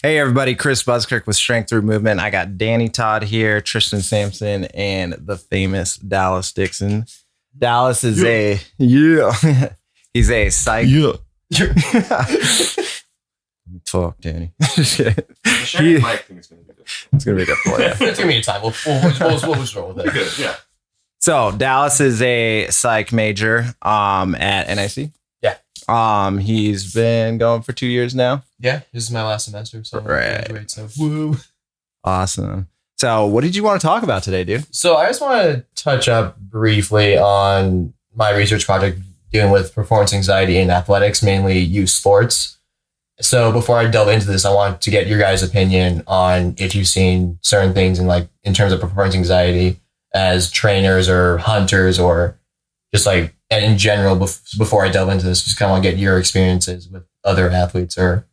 Hey everybody, Chris Buskirk with Strength Through Movement. I got Danny Todd here, Tristan Sampson, and the famous Dallas Dixon. Dallas is he's a psych. Yeah. Talk, Danny. Sure, Mike think it's gonna be good. It's gonna be good for you. It's gonna be a time. We'll just roll with it. Good, yeah. So Dallas is a psych major at NIC. Yeah. He's been going for 2 years now. Yeah, this is my last semester, so I'm gonna Right. graduate. So woo. Awesome. So what did you want to talk about today, dude? So I just want to touch up briefly on my research project dealing with performance anxiety in athletics, mainly youth sports. So before I delve into this, I want to get your guys' opinion on if you've seen certain things in terms of performance anxiety as trainers or hunters or just like in general. Before I delve into this, just kind of want to get your experiences with other athletes or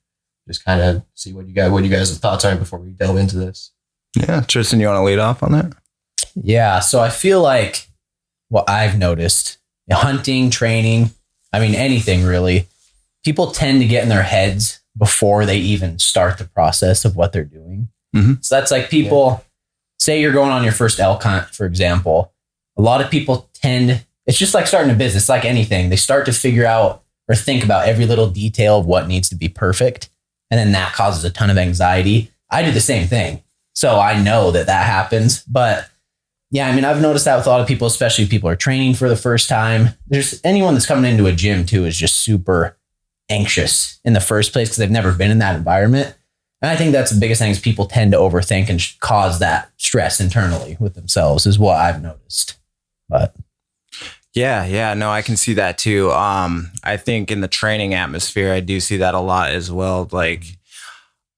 just kind of see what you guys' thoughts are before we delve into this. Yeah, Tristan, you want to lead off on that? Yeah, so I feel like what I've noticed, hunting, training, I mean, anything really, people tend to get in their heads before they even start the process of what they're doing. Mm-hmm. So that's like people, say you're going on your first elk hunt, for example. A lot of people it's just like starting a business, like anything. They start to figure out or think about every little detail of what needs to be perfect. And then that causes a ton of anxiety. I do the same thing. So I know that happens. But yeah, I mean, I've noticed that with a lot of people, especially if people are training for the first time. There's anyone that's coming into a gym too is just super anxious in the first place because they've never been in that environment. And I think that's the biggest thing is people tend to overthink and cause that stress internally with themselves is what I've noticed. But Yeah, no, I can see that too. I think in the training atmosphere, I do see that a lot as well. Like,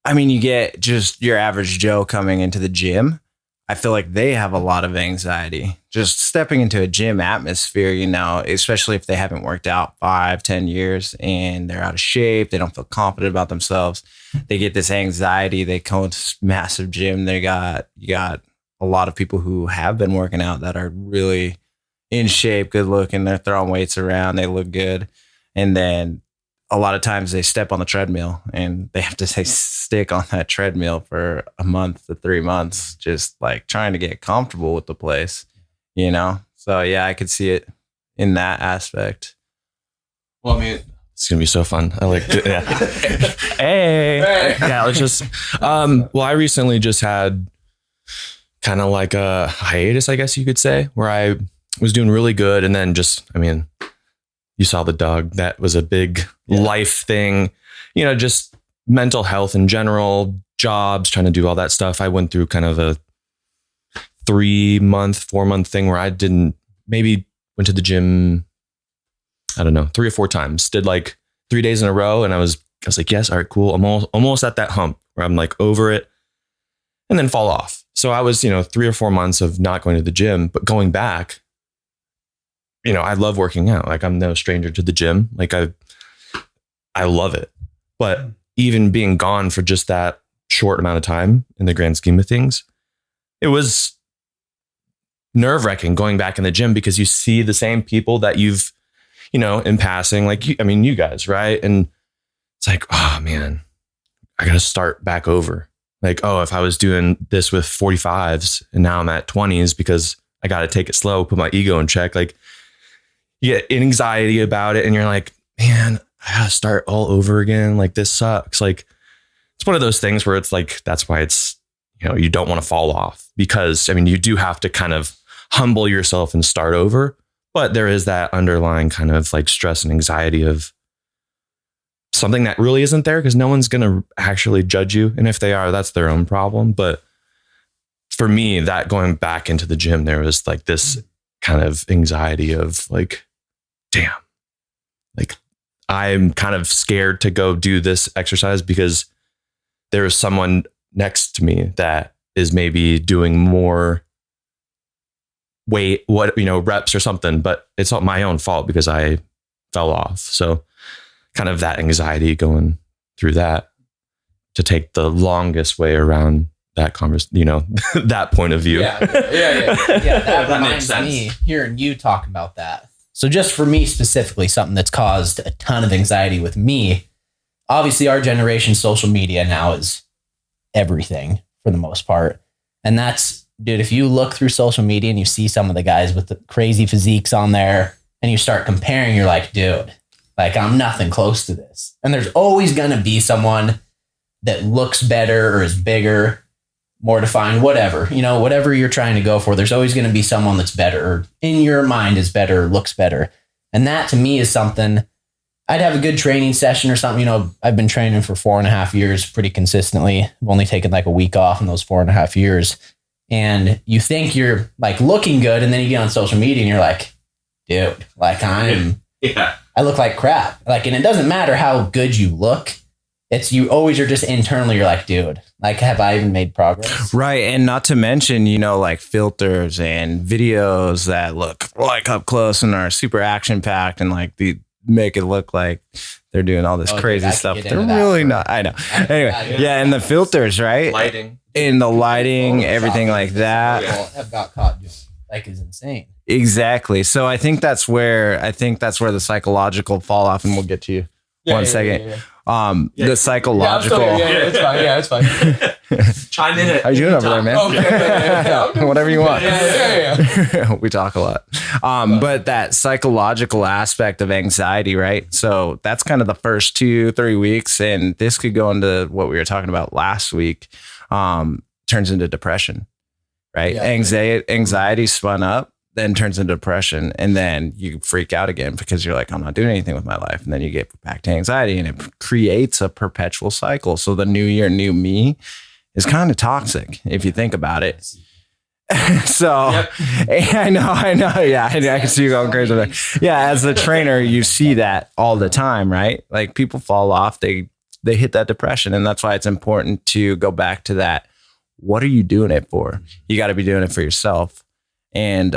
I mean, you get just your average Joe coming into the gym. I feel like they have a lot of anxiety just stepping into a gym atmosphere, especially if they haven't worked out 5-10 years and they're out of shape. They don't feel confident about themselves. They get this anxiety. They come to this massive gym. You got a lot of people who have been working out that are really in shape, good looking. They're throwing weights around. They look good. And then a lot of times they step on the treadmill and they have to stick on that treadmill for a month to 3 months, just like trying to get comfortable with the place, So yeah, I could see it in that aspect. Well, I mean, it's gonna be so fun. I like it. Yeah. Hey. Yeah, let's just well, I recently just had kind of like a hiatus, I guess you could say, where I was doing really good and then you saw the dog. That was a big life thing, just mental health in general, jobs, trying to do all that stuff. I went through kind of a 4-month thing where I maybe went to the gym, I don't know, 3 or 4 times, did like 3 days in a row. And I was like, yes, all right, cool. I'm almost at that hump where I'm like over it and then fall off. So I was, 3 or 4 months of not going to the gym, but going back, I love working out. Like I'm no stranger to the gym. Like I love it. But even being gone for just that short amount of time in the grand scheme of things, it was nerve-wracking going back in the gym because you see the same people that you've, in passing, like, you guys, right? And it's like, oh man, I got to start back over. Like, oh, if I was doing this with 45s and now I'm at 20s because I got to take it slow, put my ego in check. Like, you get anxiety about it and you're like, man, I gotta start all over again. Like this sucks. Like it's one of those things where it's like, that's why it's, you don't want to fall off because you do have to kind of humble yourself and start over. But there is that underlying kind of like stress and anxiety of something that really isn't there because no one's going to actually judge you. And if they are, that's their own problem. But for me, that going back into the gym, there was like this kind of anxiety of like, damn, like I'm kind of scared to go do this exercise because there is someone next to me that is maybe doing more weight, reps or something, but it's not my own fault because I fell off. So kind of that anxiety going through that to take the longest way around that that point of view. Yeah. That reminds me hearing you talk about that. So just for me specifically, something that's caused a ton of anxiety with me, obviously our generation social media now is everything for the most part. And that's, dude, if you look through social media and you see some of the guys with the crazy physiques on there and you start comparing, you're like, dude, like I'm nothing close to this. And there's always going to be someone that looks better or is bigger, more defined, whatever, whatever you're trying to go for, there's always going to be someone that's better or in your mind is better, or looks better. And that to me is something. I'd have a good training session or something. I've been training for 4.5 years pretty consistently. I've only taken like a week off in those 4.5 years. And you think you're like looking good. And then you get on social media and you're like, dude, like I look like crap. Like, and it doesn't matter how good you look. It's you always are just internally, you're like, dude, like, have I even made progress? Right. And not to mention, like filters and videos that look like up close and are super action packed and like make it look like they're doing all this crazy stuff. They're really not. I know. Anyway, yeah, and the filters, right? Lighting. In the lighting, everything like that. Have got caught just like is insane. Exactly. So I think that's where the psychological fall off, and we'll get to you one second. The psychological. It's fine. Chime in. How you doing over there, man? Okay. Whatever you want. Yeah. We talk a lot. But that psychological aspect of anxiety, right? So that's kind of the first 2-3 weeks. And this could go into what we were talking about last week, turns into depression, right? Yeah. Anxiety spun up, then turns into depression. And then you freak out again because you're like, I'm not doing anything with my life. And then you get back to anxiety and it creates a perpetual cycle. So the new year, new me is kind of toxic if you think about it. So yep. I know. Yeah. I can see you going crazy there. Yeah. As a trainer, you see that all the time, right? Like people fall off, they hit that depression. And that's why it's important to go back to that. What are you doing it for? You got to be doing it for yourself. And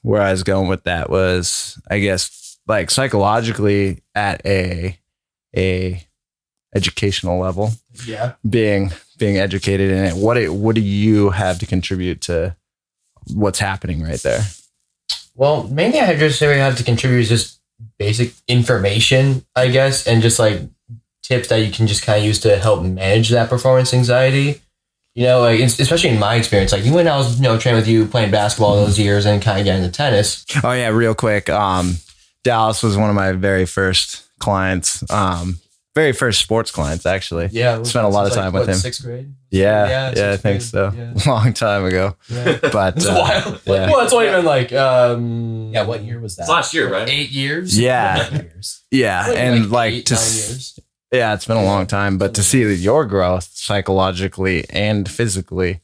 where I was going with that was, I guess, like psychologically at a educational level. Yeah. Being educated in it. What do you have to contribute to what's happening right there? Well, mainly I just say we have to contribute is just basic information, I guess, and just like tips that you can just kind of use to help manage that performance anxiety. Like especially in my experience, like when I was, training with you, playing basketball those years and kind of getting into tennis. Oh yeah, real quick. Dallas was one of my very first clients. Very first sports clients, actually. Yeah. Spent a lot of time with him. 6th grade? Yeah, I think so. Yeah. Long time ago. Yeah. But it's wild. Yeah. Well, it's only been like what year was that? It's last year, right? 8 years. Yeah. 8 years. Yeah. And like 9 to years. Yeah, it's been a long time, but to see your growth psychologically and physically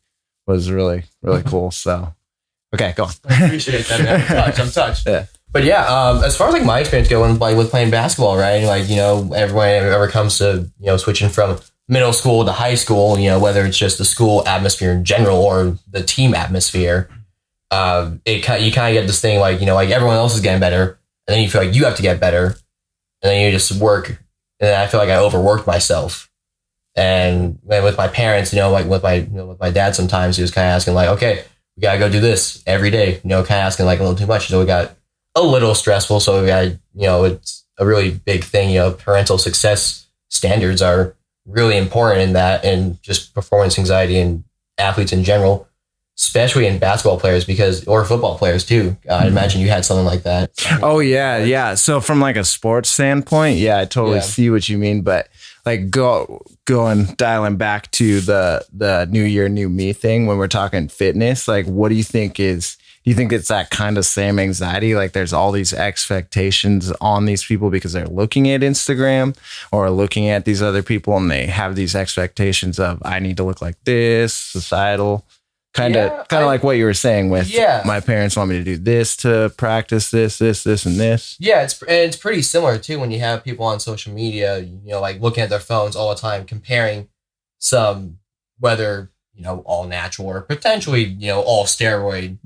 was really, really cool. So, okay, go on. I appreciate that, man. I'm touched. Yeah. But yeah, as far as like my experience going, like with playing basketball, right? Like, everyone ever comes to, switching from middle school to high school, whether it's just the school atmosphere in general or the team atmosphere, you kind of get this thing like, like everyone else is getting better. And then you feel like you have to get better. And then you just work. And then I feel like I overworked myself. And with my parents, like with my dad, sometimes he was kind of asking like, okay, we got to go do this every day, kind of asking like a little too much. So we got a little stressful. So we got, it's a really big thing. Parental success standards are really important in that, and just performance anxiety and athletes in general, especially in basketball players or football players too. I imagine you had something like that. Oh yeah. So from like a sports standpoint, yeah, I totally see what you mean. But like dialing back to the new year, new me thing, when we're talking fitness, like what do you think it's that kind of same anxiety? Like there's all these expectations on these people because they're looking at Instagram or looking at these other people and they have these expectations of, I need to look like this, societal. Kind of like what you were saying with my parents want me to do this to practice this, and this. Yeah, it's pretty similar too when you have people on social media, like looking at their phones all the time, comparing some, whether, all natural or potentially, all steroid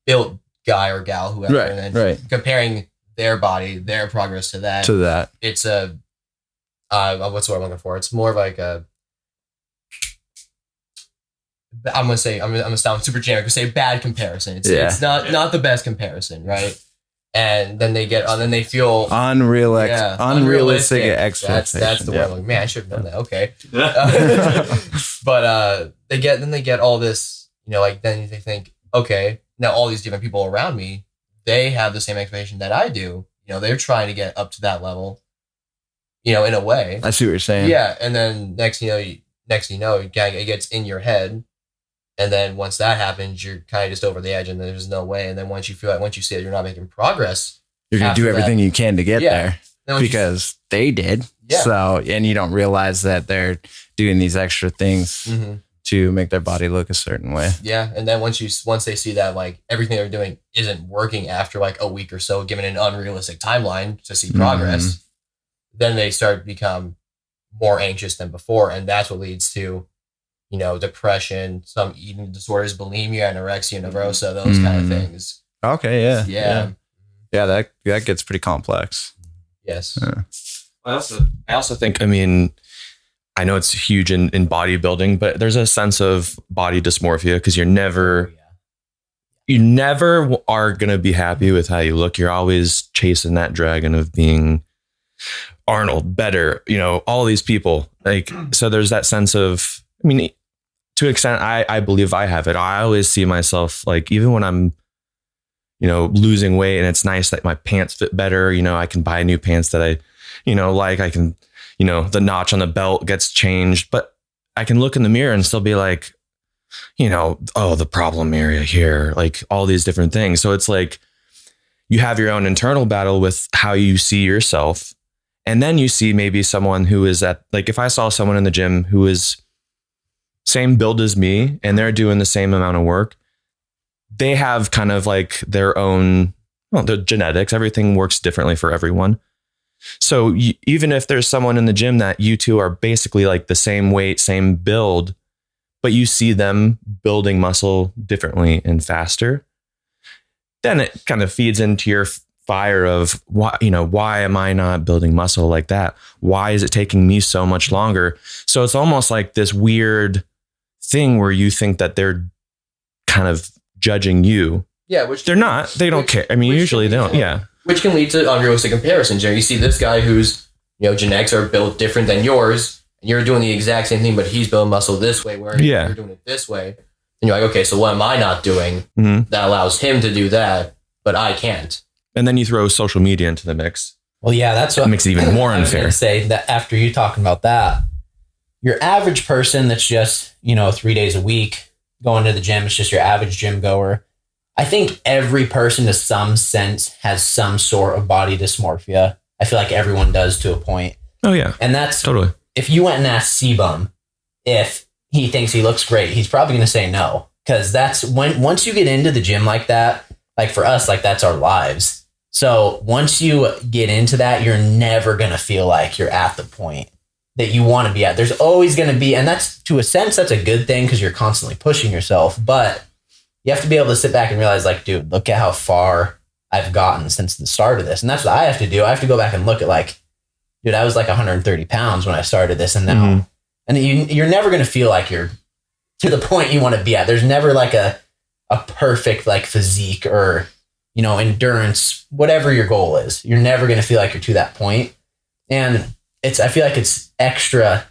built guy or gal, whoever, right, and then comparing their body, their progress to that. It's a, what's the word I'm looking for? It's more of like a, I'm gonna sound super generic. I'm gonna say bad comparison. It's not the best comparison, right? and then they get, then they feel unrealistic expectations. That's the word. Like, man, I should have done that. Okay. But they get all this, like then they think, okay, now all these different people around me, they have the same expectation that I do. They're trying to get up to that level, in a way. I see what you're saying. Yeah. And then next thing you know, it gets in your head. And then once that happens, you're kind of just over the edge and there's no way. And then once you see that you're not making progress, you're going to do everything you can to get there because they did. Yeah. So, and you don't realize that they're doing these extra things to make their body look a certain way. Yeah. And then once they see that like everything they're doing isn't working after like a week or so, given an unrealistic timeline to see progress, then they start to become more anxious than before. And that's what leads to, depression, some eating disorders, bulimia, anorexia nervosa, those kind of things. Okay. Yeah. Yeah. Yeah. That gets pretty complex. Yes. Yeah. I also think, I know it's huge in bodybuilding, but there's a sense of body dysmorphia because you never are going to be happy with how you look. You're always chasing that dragon of being Arnold, better, all these people. Like, so there's that sense of, to an extent, I believe I have it. I always see myself like, even when I'm, losing weight and it's nice that my pants fit better, I can buy new pants that I, like I can, the notch on the belt gets changed, but I can look in the mirror and still be like, the problem area here, like all these different things. So it's like you have your own internal battle with how you see yourself. And then you see maybe someone who is like, if I saw someone in the gym who is same build as me and they're doing the same amount of work, they have kind of like their own, the genetics, everything works differently for everyone. So even if there's someone in the gym that you two are basically like the same weight, same build, but you see them building muscle differently and faster, then it kind of feeds into your fire of why am I not building muscle like that? Why is it taking me so much longer? So it's almost like this weird thing where you think that they're kind of judging you. Yeah, which they're not. They don't care. Usually they don't. Yeah. Which can lead to unrealistic comparisons. You see this guy whose genetics are built different than yours, and you're doing the exact same thing, but he's building muscle this way, where you're doing it this way. And you're like, okay, so what am I not doing that allows him to do that, but I can't? And then you throw social media into the mix. Well, yeah, that's what makes it even more unfair. I was gonna say that after you talking about that, your average person that's just 3 days a week going to the gym, it's just your average gym goer. I think every person to some sense has some sort of body dysmorphia. I feel like everyone does to a point. Oh yeah. And that's totally, if you went and asked C-Bum if he thinks he looks great, he's probably going to say no. Cause that's once you get into the gym like that, like for us, like that's our lives. So once you get into that, you're never going to feel like you're at the point that you want to be at. There's always going to be, and that's to a sense, that's a good thing because you're constantly pushing yourself, but you have to be able to sit back and realize like, dude, look at how far I've gotten since the start of this. And that's what I have to do. I have to go back and look at like, dude, I was like 130 pounds when I started this. And now, and you're never going to feel like you're to the point you want to be at. There's never like a perfect like physique or, endurance, whatever your goal is. You're never going to feel like you're to that point. And I feel like it's extra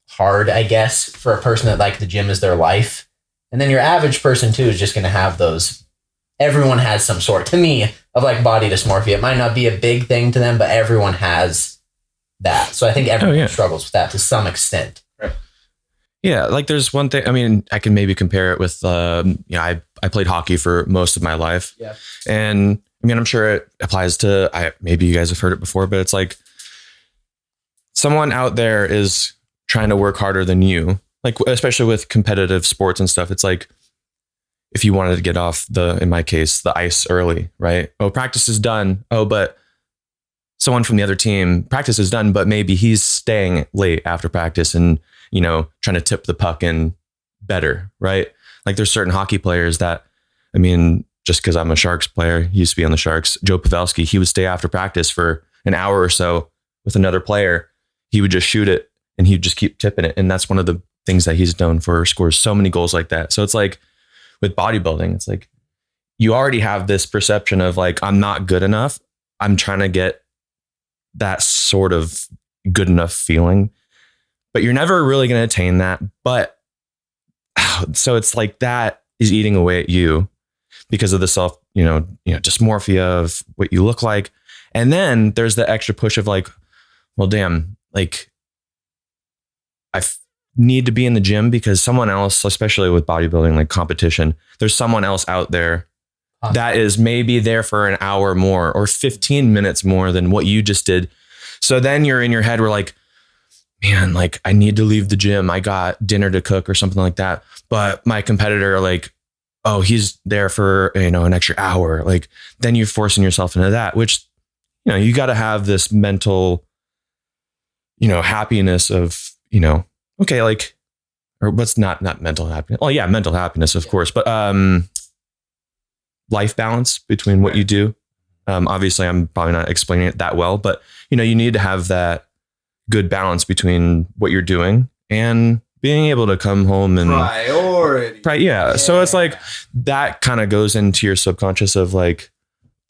hard, I guess, for a person that like the gym is their life. And then your average person too is just going to have those. Everyone has some sort, to me, of like body dysmorphia. It might not be a big thing to them, but everyone has that. So I think everyone struggles with that to some extent. Right. Yeah, like there's one thing. I can maybe compare it with, I played hockey for most of my life. Yeah. And I'm sure it applies to, maybe you guys have heard it before, but it's like someone out there is trying to work harder than you. Like, especially with competitive sports and stuff, it's like, if you wanted to get off in my case, the ice early, right? Oh, practice is done. Oh, but someone from the other team, practice is done, but maybe he's staying late after practice and, trying to tip the puck in better, right? Like there's certain hockey players that, just because I'm a Sharks player, used to be on the Sharks, Joe Pavelski, he would stay after practice for an hour or so with another player. He would just shoot it and he'd just keep tipping it. And that's one of the things that he's known for, scores so many goals like that. So it's like with bodybuilding, it's like you already have this perception of like, I'm not good enough. I'm trying to get that sort of good enough feeling, but you're never really going to attain that. But so it's like that is eating away at you because of the self, dysmorphia of what you look like. And then there's the extra push of like, well, damn, like need to be in the gym because someone else, especially with bodybuilding, like competition, there's someone else out there that is maybe there for an hour more or 15 minutes more than what you just did. So then you're in your head, we're like, man, like I need to leave the gym. I got dinner to cook or something like that. But my competitor, like, oh, he's there for, an extra hour. Like then you're forcing yourself into that, which, you got to have this mental, happiness of, okay, like, or what's not mental happiness. Oh yeah, mental happiness, of course, but life balance between what you do. Obviously, I'm probably not explaining it that well, but you need to have that good balance between what you're doing and being able to come home and priority. Right, yeah. So it's like that kind of goes into your subconscious of like,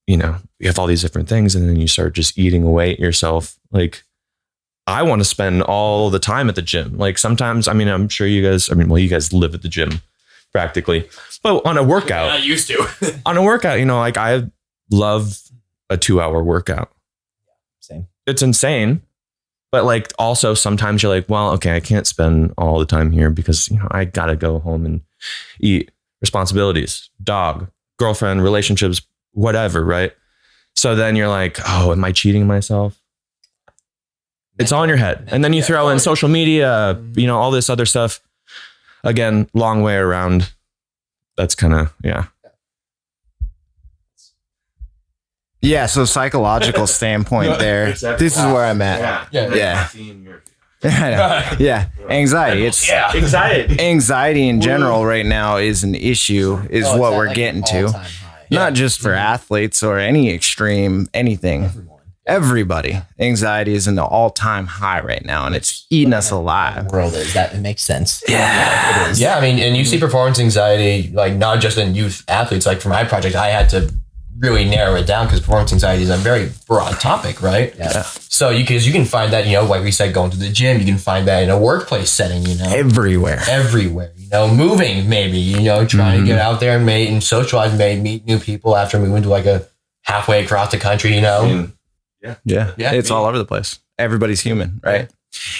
you have all these different things, and then you start just eating away at yourself. Like, I want to spend all the time at the gym. Like sometimes, I'm sure you guys, you guys live at the gym practically, but on a workout, I used to. on a workout, like I love a 2-hour workout. Same. It's insane. But like also sometimes you're like, well, okay, I can't spend all the time here because, I got to go home and eat, responsibilities, dog, girlfriend, relationships, whatever. Right. So then you're like, oh, am I cheating myself? It's all in your head. And then you throw in social media, all this other stuff. Again, long way around. That's kind of, yeah. Yeah. So psychological standpoint there. This is where I'm at. Yeah. Yeah. Anxiety. It's anxiety in general right now is an issue, is what we're getting to. Not just for athletes or any extreme, anything. Everybody. Anxiety is in the all-time high right now, and it's eating us alive. The world is that. It makes sense. Yeah. It is. Yeah, and you see performance anxiety, like not just in youth athletes. Like for my project, I had to really narrow it down because performance anxiety is a very broad topic, right? Yeah. So you can find that, like we said, going to the gym. You can find that in a workplace setting, Everywhere. Moving maybe, trying to get out there and meet and socialize, meet new people after moving to like a halfway across the country, Yeah. It's all over the place. Everybody's human, right?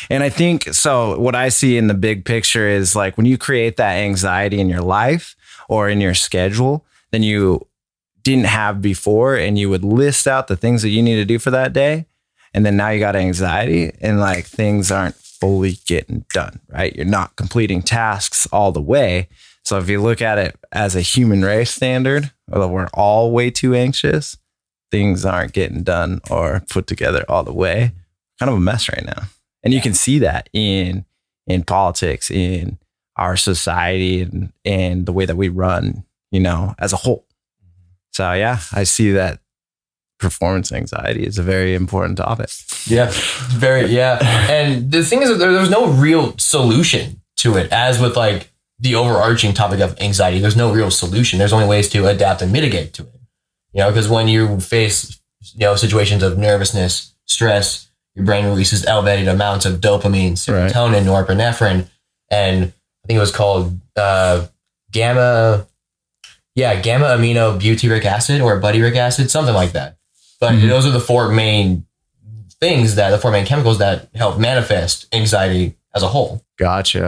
And I think so. What I see in the big picture is like when you create that anxiety in your life or in your schedule, then you didn't have before, and you would list out the things that you need to do for that day. And then now you got anxiety and like things aren't fully getting done, right? You're not completing tasks all the way. So if you look at it as a human race standard, well, we're all way too anxious. Things aren't getting done or put together all the way. Kind of a mess right now. And you can see that in politics, in our society, and the way that we run, as a whole. So yeah, I see that performance anxiety is a very important topic. Yeah, And the thing is that there's no real solution to it. As with like the overarching topic of anxiety, there's no real solution. There's only ways to adapt and mitigate to it. Because when you face, situations of nervousness, stress, your brain releases elevated amounts of dopamine, serotonin, norepinephrine, and I think it was called gamma aminobutyric acid or butyric acid, something like that. But those are the four main chemicals that help manifest anxiety as a whole. Gotcha.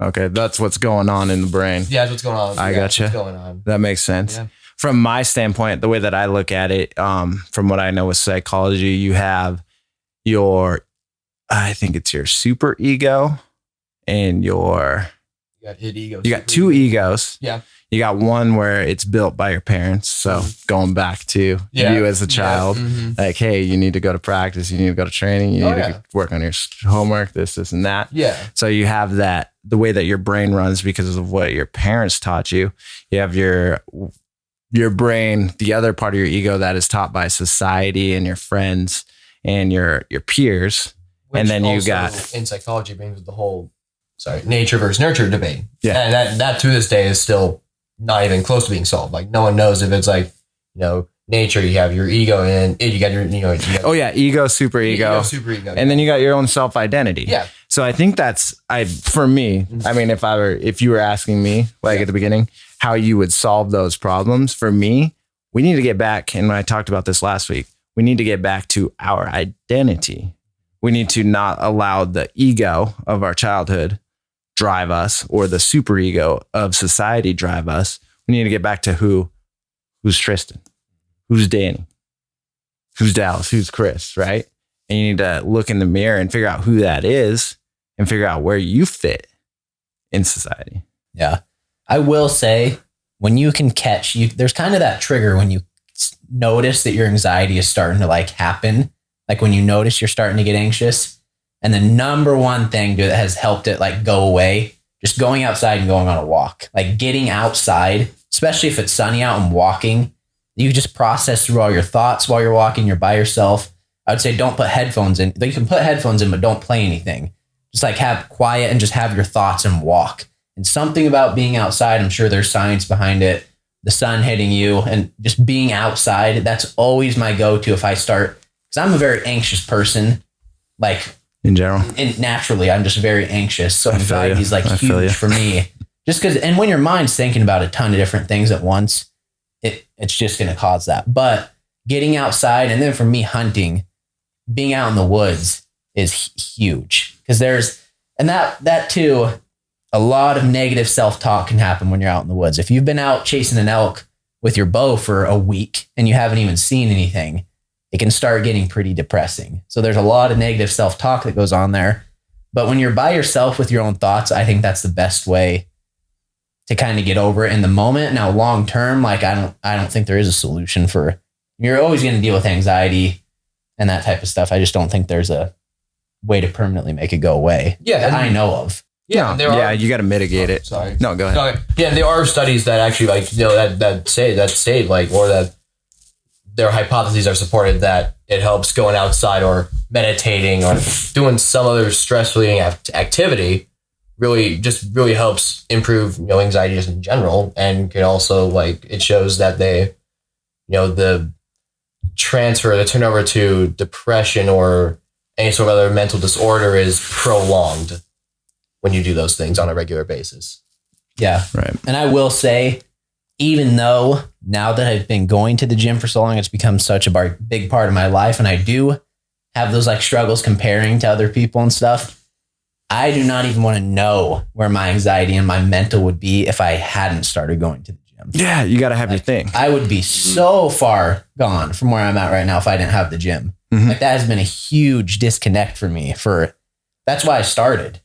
Okay. That's what's going on in the brain. Yeah, that's what's going on. I gotcha. What's going on. That makes sense. Yeah. From my standpoint, the way that I look at it, from what I know with psychology, you have I think it's your super ego and You got id ego. you got two egos. Yeah. You got one where it's built by your parents. So going back to you as a child, like, hey, you need to go to practice. You need to go to training. You need to work on your homework, this, and that. Yeah. So you have that, the way that your brain runs because of what your parents taught you. You have your brain, the other part of your ego that is taught by society and your friends and your peers. Which and then you also, got in psychology brings the whole nature versus nurture debate. Yeah. And that to this day is still not even close to being solved. Like no one knows if it's like, nature, you have your ego in it, you got your, you got Oh yeah. Ego, super ego. super ego. And then you got your own self identity. Yeah. So I think for me, I mean, if you were asking me like at the beginning, how you would solve those problems, for me, we need to get back. And when I talked about this last week, we need to get back to our identity. We need to not allow the ego of our childhood drive us or the superego of society drive us. We need to get back to who's Tristan, who's Danny, who's Dallas, who's Chris, right? And you need to look in the mirror and figure out who that is and figure out where you fit in society. Yeah. I will say when you can there's kind of that trigger when you notice that your anxiety is starting to like happen. Like when you notice you're starting to get anxious, and the number one thing, dude, that has helped it like go away, just going outside and going on a walk, like getting outside, especially if it's sunny out and walking, you just process through all your thoughts while you're walking, you're by yourself. I would say don't put headphones in. You can put headphones in, but don't play anything. Just like have quiet and just have your thoughts and walk. And something about being outside, I'm sure there's science behind it, the sun hitting you and just being outside. That's always my go-to if I start, because I'm a very anxious person, like in general. And naturally, I'm just very anxious. So anxiety is like I huge for me. Just because, and when your mind's thinking about a ton of different things at once, it's just going to cause that. But getting outside, and then for me, hunting, being out in the woods is huge, because that too, a lot of negative self-talk can happen when you're out in the woods. If you've been out chasing an elk with your bow for a week and you haven't even seen anything, it can start getting pretty depressing. So there's a lot of negative self-talk that goes on there. But when you're by yourself with your own thoughts, I think that's the best way to kind of get over it in the moment. Now, long term, like I don't think there is a solution for, you're always going to deal with anxiety and that type of stuff. I just don't think there's a way to permanently make it go away. Yeah, that I know of. Yeah, you got to mitigate it. Sorry. No, go ahead. Okay. Yeah, there are studies that actually that say like, or that their hypotheses are supported that it helps going outside or meditating or doing some other stress relieving activity really helps improve anxiety just in general, and can also, like, it shows that they the turnover to depression or any sort of other mental disorder is prolonged when you do those things on a regular basis. Yeah. Right. And I will say, even though now that I've been going to the gym for so long, it's become such a big part of my life, and I do have those like struggles comparing to other people and stuff, I do not even want to know where my anxiety and my mental would be if I hadn't started going to the gym. Yeah, you got to have your thing. I would be so far gone from where I'm at right now if I didn't have the gym. Mhm. Like that has been a huge disconnect for me. That's why I started.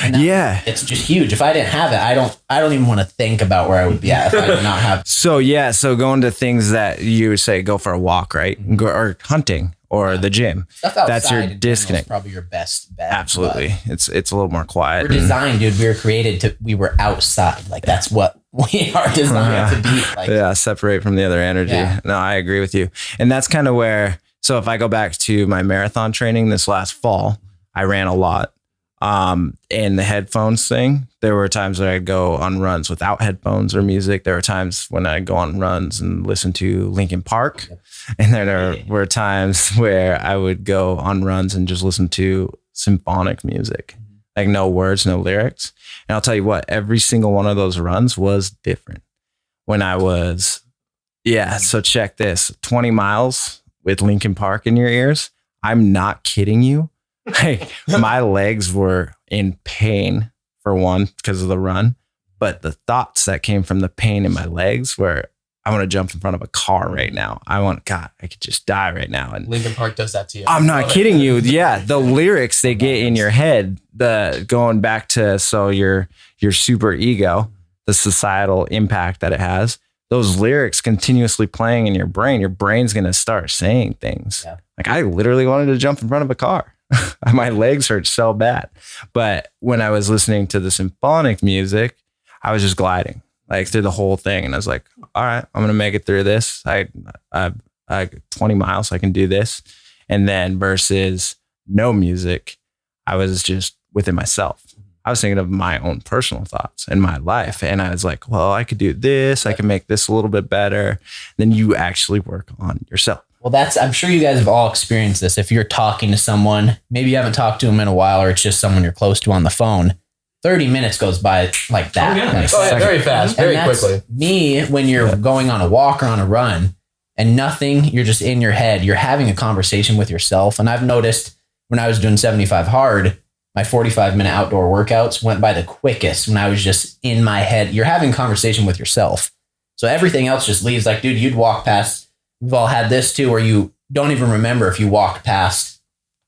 And now Yeah. it's just huge. If I didn't have it, I don't even want to think about where I would be at if I did not have. So going to things that you would say, go for a walk, right? Or hunting or the gym. Stuff outside That's your in general is disconnect. probably your best bet. Absolutely. It's a little more quiet. We're designed, dude. We were created we were outside. Like that's what we are designed to be. Like, yeah, separate from the other energy. Yeah. No, I agree with you. And that's kind of where, so if I go back to my marathon training this last fall, I ran a lot. And the headphones thing, there were times when I'd go on runs without headphones or music. There were times when I'd go on runs and listen to Linkin Park. And then there were times where I would go on runs and just listen to symphonic music, like no words, no lyrics. And I'll tell you what, every single one of those runs was different. When I was, so check this, 20 miles with Linkin Park in your ears. I'm not kidding you. Like my legs were in pain for one, because of the run, but the thoughts that came from the pain in my legs were, I want to jump in front of a car right now. I could just die right now. And Linkin Park does that to you. I'm not kidding you. Yeah. The lyrics they get in your head, going back to, so your super ego, the societal impact that it has, those lyrics continuously playing in your brain's going to start saying things. Yeah. Like I literally wanted to jump in front of a car. My legs hurt so bad. But when I was listening to the symphonic music, I was just gliding like through the whole thing. And I was like, all right, I'm going to make it through this. I 20 miles, I can do this. And then versus no music, I was just within myself. I was thinking of my own personal thoughts in my life. And I was like, well, I could do this. I can make this a little bit better. Then you actually work on yourself. Well, I'm sure you guys have all experienced this. If you're talking to someone, maybe you haven't talked to them in a while, or it's just someone you're close to on the phone, 30 minutes goes by like that. Very fast, very quickly. Me, when you're going on a walk or on a run and nothing, you're just in your head, you're having a conversation with yourself. And I've noticed when I was doing 75 hard, my 45-minute outdoor workouts went by the quickest when I was just in my head. You're having a conversation with yourself. So everything else just leaves. Like, dude, you'd walk past. We've all had this too, where you don't even remember if you walked past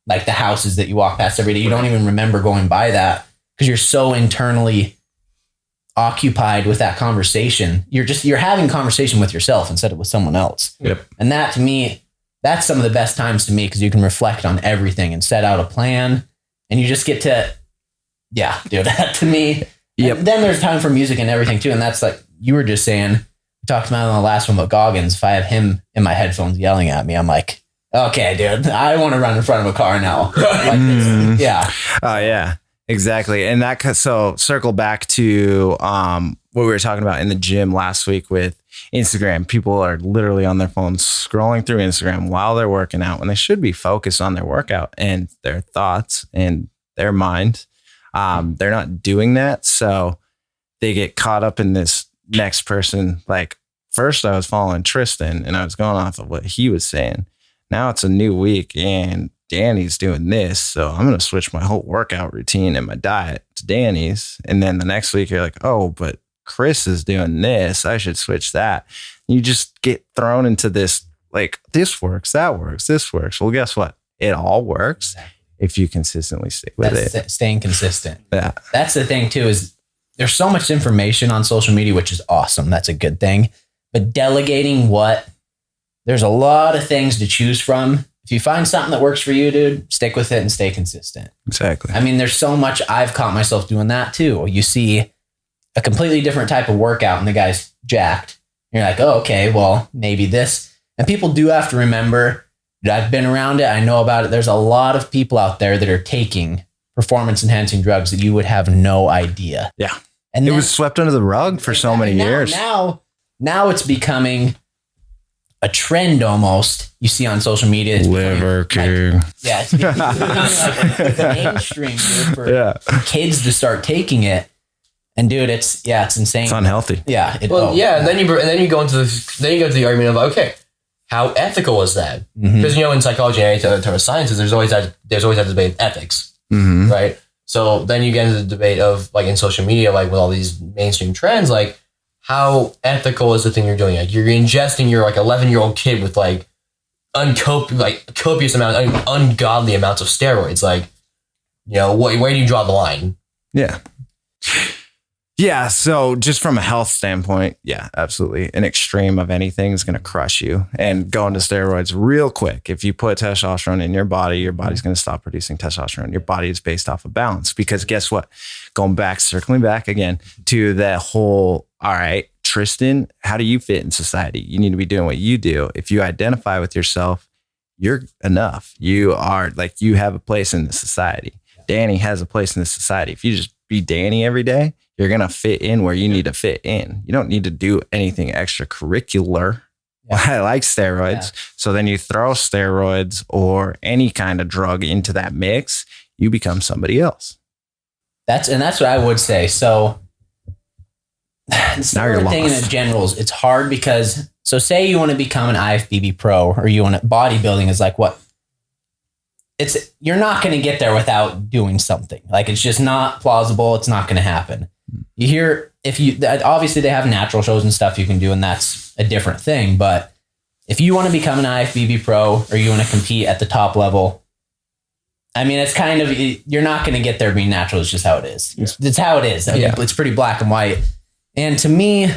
like the houses that you walk past every day. You don't even remember going by that because you're so internally occupied with that conversation. You're having conversation with yourself instead of with someone else. Yep. And that, to me, that's some of the best times to me, because you can reflect on everything and set out a plan, and you just get to, yeah, dude, that to me. Yep. And then there's time for music and everything too. And that's like you were just saying, we talked about on the last one about Goggins. If I have him in my headphones yelling at me, I'm like, okay, dude, I want to run in front of a car now. Like this. Yeah. Oh, yeah, exactly. And so circle back to what we were talking about in the gym last week with Instagram. People are literally on their phones scrolling through Instagram while they're working out, when they should be focused on their workout and their thoughts and their mind. They're not doing that. So they get caught up in this next person. Like, first I was following Tristan and I was going off of what he was saying. Now it's a new week and Danny's doing this. So I'm going to switch my whole workout routine and my diet to Danny's. And then the next week you're like, oh, but Chris is doing this. I should switch that. You just get thrown into this, like, this works, that works, this works. Well, guess what? It all works if you consistently stick with it. Staying consistent. Yeah. That's the thing too, is there's so much information on social media, which is awesome. That's a good thing. But delegating there's a lot of things to choose from. If you find something that works for you, dude, stick with it and stay consistent. Exactly. I mean, there's so much. I've caught myself doing that too. You see a completely different type of workout and the guy's jacked. You're like, oh, okay, well, maybe this. And people do have to remember that I've been around it. I know about it. There's a lot of people out there that are taking performance enhancing drugs that you would have no idea. Yeah. And it was swept under the rug for so many years. Now it's becoming a trend almost. You see on social media. It's Liver King. It's becoming like mainstream, dude, for kids to start taking it. And dude, it's insane. It's unhealthy. Yeah. And then you go into the argument of, okay, how ethical is that? Because in psychology and any type of sciences, there's always that debate of ethics, right? So then you get into the debate of, like, in social media, like with all these mainstream trends, like, how ethical is the thing you're doing? Like, you're ingesting your 11-year-old kid with copious amounts, ungodly amounts of steroids. Like, where do you draw the line? Yeah. Yeah. So just from a health standpoint, yeah, absolutely. An extreme of anything is going to crush you. And going to steroids real quick, if you put testosterone in your body's going to stop producing testosterone. Your body is based off of balance, because guess what? Circling back again to that whole, all right, Tristan, how do you fit in society? You need to be doing what you do. If you identify with yourself, you're enough. You are you have a place in the society. Danny has a place in the society. If you just be Danny every day, you're going to fit in where you need to fit in. You don't need to do anything extracurricular. Yeah. I like steroids. Yeah. So then you throw steroids or any kind of drug into that mix, you become somebody else. That's what I would say. So now you're lost. Thing in general, it's hard because, so say you want to become an IFBB pro, or you want to, bodybuilding is like what? You're not going to get there without doing something. Like, it's just not plausible. It's not going to happen. You hear, obviously they have natural shows and stuff you can do, and that's a different thing. But if you want to become an IFBB pro, or you want to compete at the top level, I mean, it's kind of, you're not going to get there being natural. It's just how it is. Yeah. It's how it is. I mean, it's pretty black and white. And to me,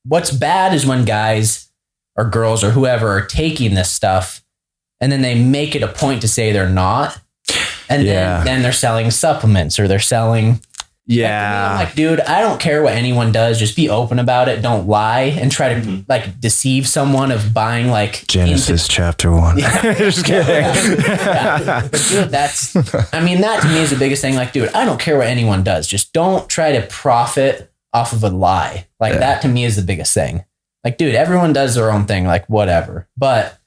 what's bad is when guys or girls or whoever are taking this stuff and then they make it a point to say they're not. And then they're selling supplements, or they're selling Yeah. I'm like, dude, I don't care what anyone does. Just be open about it. Don't lie and try to like deceive someone of buying like Genesis chapter 1. Just kidding. Yeah. But dude, that to me is the biggest thing. Like, dude, I don't care what anyone does. Just don't try to profit off of a lie. Like that to me is the biggest thing. Like, dude, everyone does their own thing, like whatever. But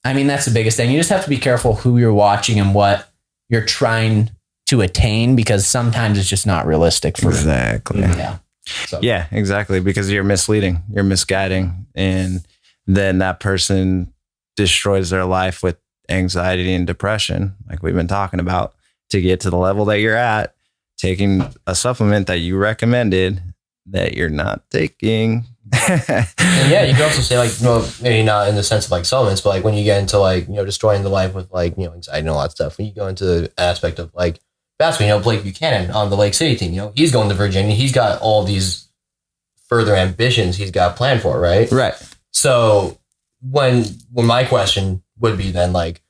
I mean, that's the biggest thing. You just have to be careful who you're watching and what you're trying to attain, because sometimes it's just not realistic for exactly. Yeah. So. Yeah, exactly. Because you're misleading, you're misguiding, and then that person destroys their life with anxiety and depression, like we've been talking about, to get to the level that you're at, taking a supplement that you recommended that you're not taking. And yeah, you could also say like, maybe not in the sense of like supplements, but like when you get into like, destroying the life with like, anxiety and all that stuff, when you go into the aspect of like basketball, Blake Buchanan on the Lake City team, he's going to Virginia. He's got all these further ambitions he's got planned for, right? Right. So when my question would be then like,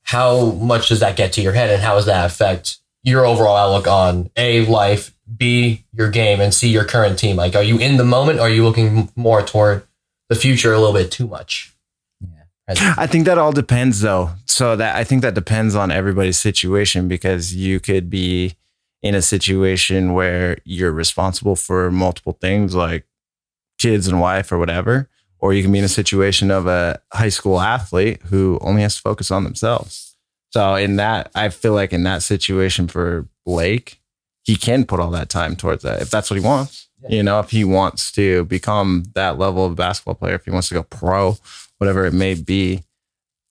how much does that get to your head and how does that affect your overall outlook on A, life, B, your game, and C, your current team? Like, are you in the moment or are you looking more toward the future a little bit too much? I think that all depends though. So I think that depends on everybody's situation, because you could be in a situation where you're responsible for multiple things like kids and wife or whatever, or you can be in a situation of a high school athlete who only has to focus on themselves. So I feel like in that situation for Blake, he can put all that time towards that if that's what he wants. Yeah. If he wants to become that level of basketball player, if he wants to go pro, whatever it may be.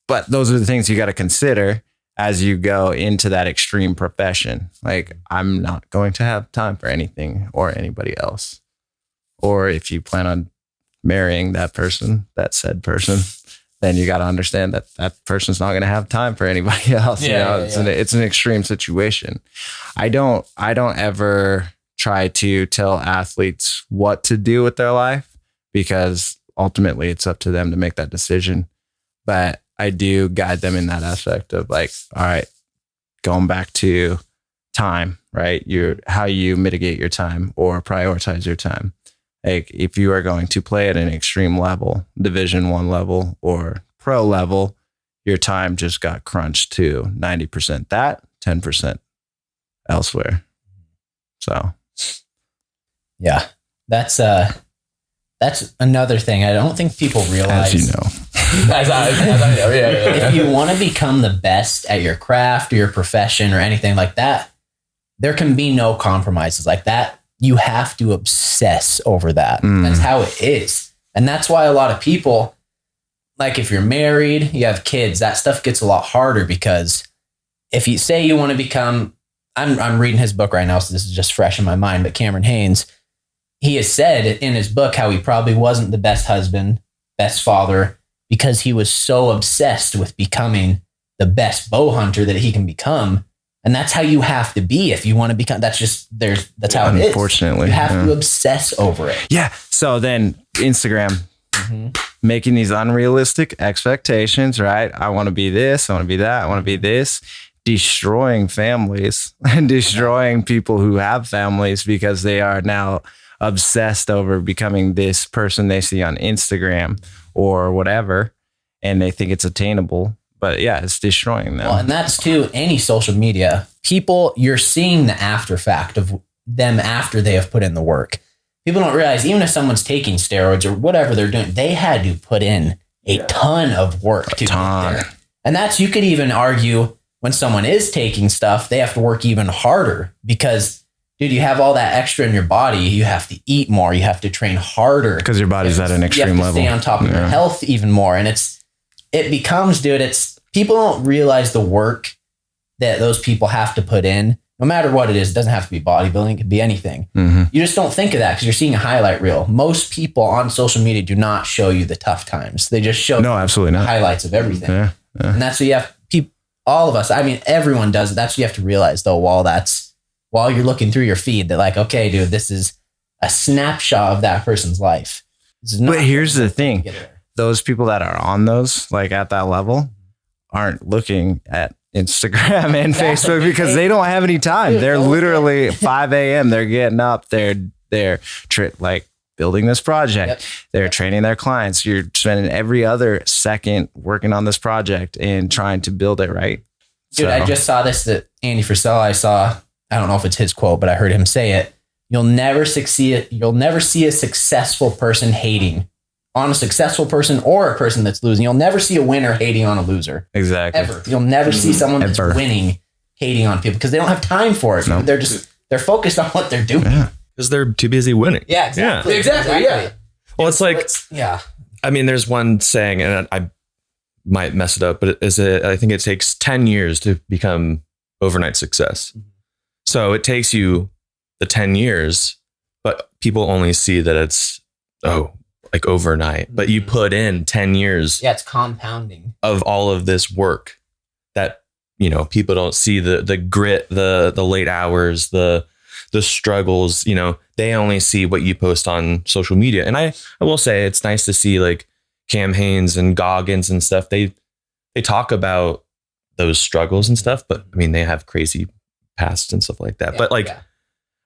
But those are the things you got to consider as you go into that extreme profession. Like, I'm not going to have time for anything or anybody else. Or if you plan on marrying that said person, then you got to understand that that person's not going to have time for anybody else. It's an extreme situation. I don't ever try to tell athletes what to do with their life, because ultimately it's up to them to make that decision. But I do guide them in that aspect of like, all right, going back to time, right? How you mitigate your time or prioritize your time. Like, if you are going to play at an extreme level, Division I level or pro level, your time just got crunched to 90% that, 10% elsewhere. So, yeah, that's another thing. I don't think people realize. As you know. As I know, yeah. If you want to become the best at your craft or your profession or anything like that, there can be no compromises like that. You have to obsess over that. That's how it is. And that's why a lot of people, like if you're married, you have kids, that stuff gets a lot harder, because if you say you want to become, I'm reading his book right now, so this is just fresh in my mind, but Cameron Haynes, he has said in his book how he probably wasn't the best husband, best father, because he was so obsessed with becoming the best bow hunter that he can become. And that's how you have to be if you want to become. That's how it is. Unfortunately, you have to obsess over it. Yeah. So then Instagram, making these unrealistic expectations, right? I want to be this. I want to be that. I want to be this. Destroying families and destroying people who have families because they are now obsessed over becoming this person they see on Instagram or whatever, and they think it's attainable. But yeah, it's destroying them. Well, and that's too, any social media. People, you're seeing the after fact of them after they have put in the work. People don't realize, even if someone's taking steroids or whatever they're doing, they had to put in a ton of work to get there. And that's, you could even argue, when someone is taking stuff, they have to work even harder, because, dude, you have all that extra in your body. You have to eat more. You have to train harder. Because your body's at an extreme level. You have to stay on top of your health even more. And it becomes, dude, people don't realize the work that those people have to put in, no matter what it is. It doesn't have to be bodybuilding. It could be anything. You just don't think of that because you're seeing a highlight reel. Most people on social media do not show you the tough times. They just show absolutely not. highlights of everything. And that's what you have, all of us, I mean, everyone does it. That's what you have to realize, though, while you're looking through your feed, that like, okay, dude, this is a snapshot of that person's life. But here's the thing. Those people that are on those, like at that level, aren't looking at Instagram and Facebook because they don't have any time. They're literally 5 a.m. They're getting up. They're like building this project. Yep. They're training their clients. You're spending every other second working on this project and trying to build it right. Dude, I just saw this that Andy Frisell, I don't know if it's his quote, but I heard him say it. You'll never succeed. You'll never see a successful person hating on a successful person or a person that's losing. You'll never see a winner hating on a loser. Exactly. Ever. You'll never see someone that's winning hating on people because they don't have time for it. No. They're focused on what they're doing. Because they're too busy winning. Yeah, exactly. Yeah. Exactly. Yeah. Well, it's like, yeah. I mean, there's one saying, and I might mess it up, but I think it takes 10 years to become overnight success. Mm-hmm. So it takes you the 10 years, but people only see that it's, like overnight. Mm-hmm. But you put in 10 years. Yeah, it's compounding of all of this work that, people don't see the grit, the late hours, the struggles, they only see what you post on social media. And I will say it's nice to see like Cam Hanes and Goggins and stuff. They talk about those struggles and stuff, but I mean, they have crazy pasts and stuff like that. But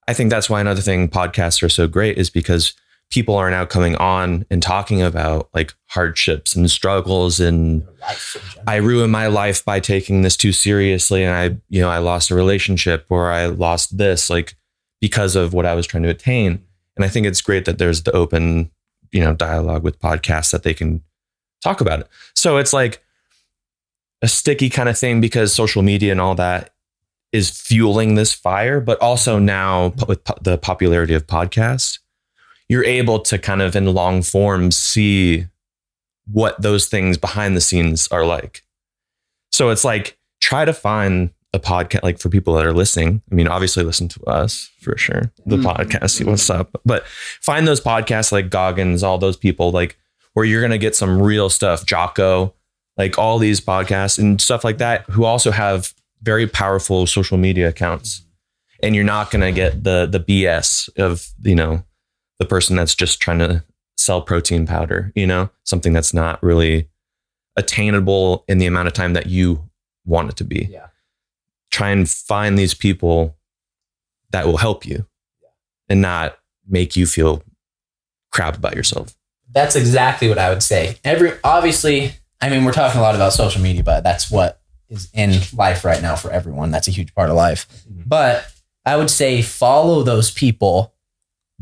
I think that's why another thing podcasts are so great is because people are now coming on and talking about like hardships and struggles and I ruined my life by taking this too seriously. And I lost a relationship or I lost this, like, because of what I was trying to attain. And I think it's great that there's the open, dialogue with podcasts that they can talk about it. So it's like a sticky kind of thing because social media and all that is fueling this fire. But also now with the popularity of podcasts, you're able to kind of in long form see what those things behind the scenes are like. So it's like, try to find a podcast, like for people that are listening. I mean, obviously listen to us for sure, the podcast, see what's up, but find those podcasts like Goggins, all those people like where you're going to get some real stuff, Jocko, like all these podcasts and stuff like that, who also have very powerful social media accounts. And you're not going to get the BS of, the person that's just trying to sell protein powder, something that's not really attainable in the amount of time that you want it to be. Yeah. Try and find these people that will help you and not make you feel crap about yourself. That's exactly what I would say. Obviously, I mean, we're talking a lot about social media, but that's what is in life right now for everyone. That's a huge part of life. Mm-hmm. But I would say follow those people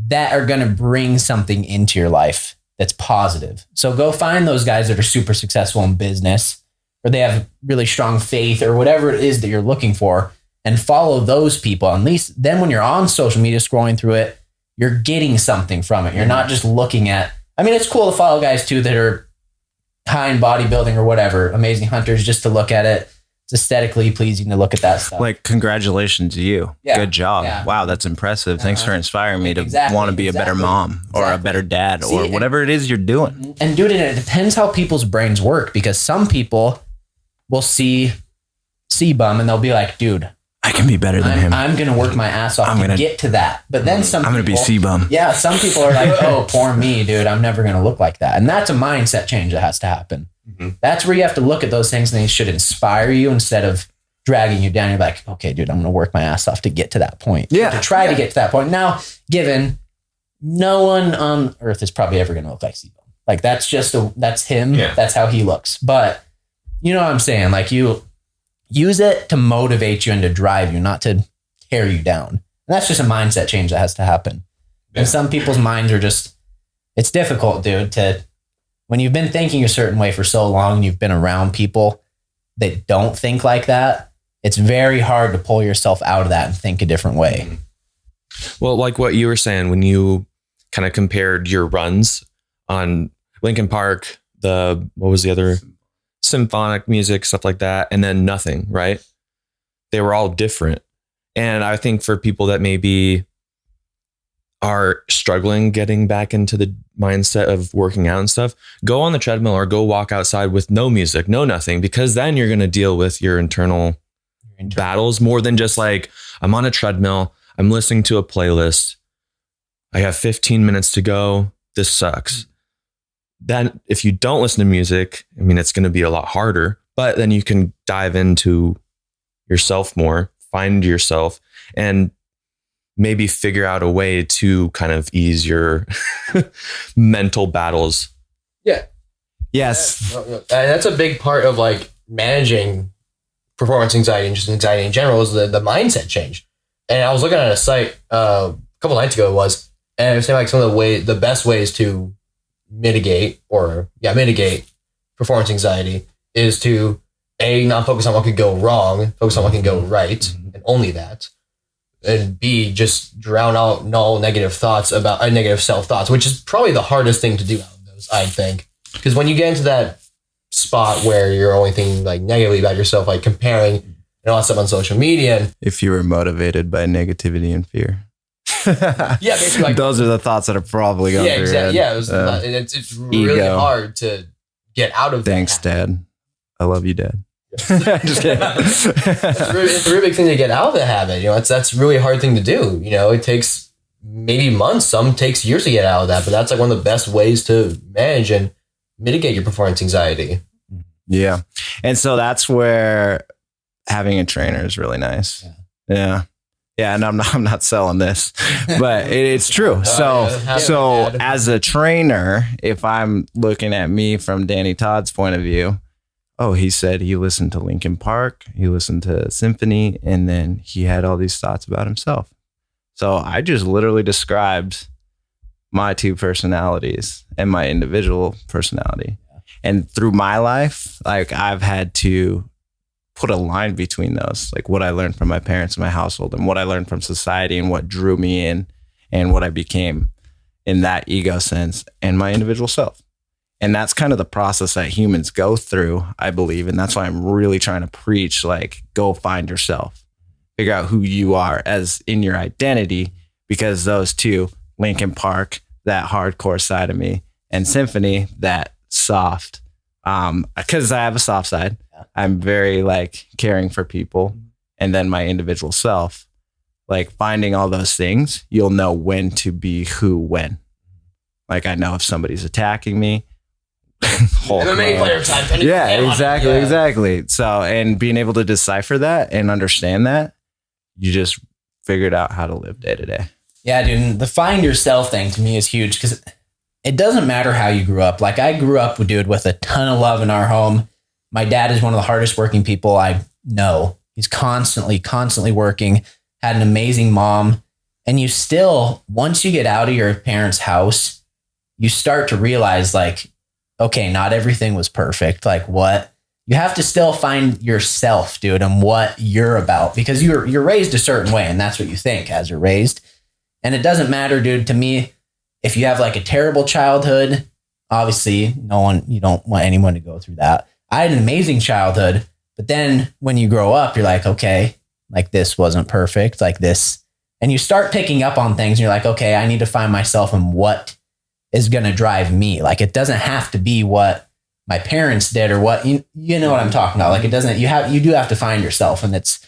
that are going to bring something into your life that's positive. So go find those guys that are super successful in business or they have really strong faith or whatever it is that you're looking for and follow those people. At least then when you're on social media scrolling through it, you're getting something from it. You're not just looking at, I mean, it's cool to follow guys too that are high in bodybuilding or whatever, amazing hunters, just to look at it. It's aesthetically pleasing to look at that stuff. Like, congratulations to you. Yeah. Good job. Yeah. Wow, that's impressive. Thanks for inspiring me to want to be a better mom or a better dad or whatever it is you're doing. And dude, it depends how people's brains work because some people will see C-bum and they'll be like, dude, I can be better than him. I'm going to work my ass off to get to that. But then I'm going to be C-bum. Yeah, some people are like, oh, poor me, dude. I'm never going to look like that. And that's a mindset change that has to happen. Mm-hmm. That's where you have to look at those things and they should inspire you instead of dragging you down. You're like, okay, dude, I'm going to work my ass off to get to that point. Yeah. To try to get to that point. Now, given no one on earth is probably ever going to look like C-bum. Like that's him. Yeah. That's how he looks. But you know what I'm saying? Like you use it to motivate you and to drive you, not to tear you down. And that's just a mindset change that has to happen. Yeah. And some people's minds are just, it's difficult, dude, when you've been thinking a certain way for so long and you've been around people that don't think like that, it's very hard to pull yourself out of that and think a different way. Well, like what you were saying, when you kind of compared your runs on Linkin Park, what was the other? Symphonic music, stuff like that, and then nothing, right? They were all different. And I think for people that maybe are struggling getting back into the mindset of working out and stuff, go on the treadmill or go walk outside with no music, no nothing, because then you're going to deal with your internal battles more than just like, I'm on a treadmill, I'm listening to a playlist, I have 15 minutes to go, this sucks. Then if you don't listen to music, I mean, it's going to be a lot harder, but then you can dive into yourself more, find yourself, and maybe figure out a way to kind of ease your mental battles. Yeah. Yes. That's a big part of like managing performance anxiety and just anxiety in general is the mindset change. And I was looking at a site a couple nights ago and it was saying like some of the best ways to mitigate performance anxiety is to not focus on what could go wrong, focus on what can go right, and only that. And B, just drown out all negative thoughts about negative self-thoughts, which is probably the hardest thing to do out of those, I think. Because when you get into that spot where you're only thinking like negatively about yourself, like comparing and all that stuff on social media. And if you were motivated by negativity and fear. Yeah, basically like, those are the thoughts that are probably going through exactly. your head. Yeah, it's really hard to get out of Thanks, that. Dad. I love you, Dad. Just kidding. It's a really big thing to get out of the habit. You know, that's a really hard thing to do. You know, it takes maybe months, some takes years to get out of that, but that's like one of the best ways to manage and mitigate your performance anxiety. Yeah. And so that's where having a trainer is really nice. Yeah. Yeah. And I'm not selling this, but it's true. So as a trainer, if I'm looking at me from Danny Todd's point of view, oh, he said he listened to Linkin Park, he listened to Symphony, and then he had all these thoughts about himself. So I just literally described my two personalities and my individual personality. And through my life, like I've had to put a line between those, like what I learned from my parents and my household and what I learned from society and what drew me in and what I became in that ego sense and my individual self. And that's kind of the process that humans go through, I believe. And that's why I'm really trying to preach, like, go find yourself, figure out who you are as in your identity, because those two, Linkin Park, that hardcore side of me, and Symphony, that soft, because I have a soft side. I'm very like caring for people. And then my individual self, like finding all those things, you'll know when to be who, when. Like I know if somebody's attacking me. MMA player time. Yeah, exactly. So, and being able to decipher that and understand that, you just figured out how to live day to day. Yeah, dude. The find yourself thing to me is huge because it doesn't matter how you grew up. Like I grew up, dude, with a ton of love in our home. My dad is one of the hardest working people I know. He's constantly working, had an amazing mom. And you still, once you get out of your parents' house, you start to realize like, okay, not everything was perfect. Like what you have to still find yourself, dude, and what you're about because you're raised a certain way and that's what you think as you're raised. And it doesn't matter, dude, to me, if you have like a terrible childhood, obviously you don't want anyone to go through that. I had an amazing childhood, but then when you grow up, you're like, okay, like this wasn't perfect, like this. And you start picking up on things and you're like, okay, I need to find myself in what is going to drive me. Like it doesn't have to be what my parents did or what, you know what I'm talking about. Like it doesn't, you do have to find yourself and it's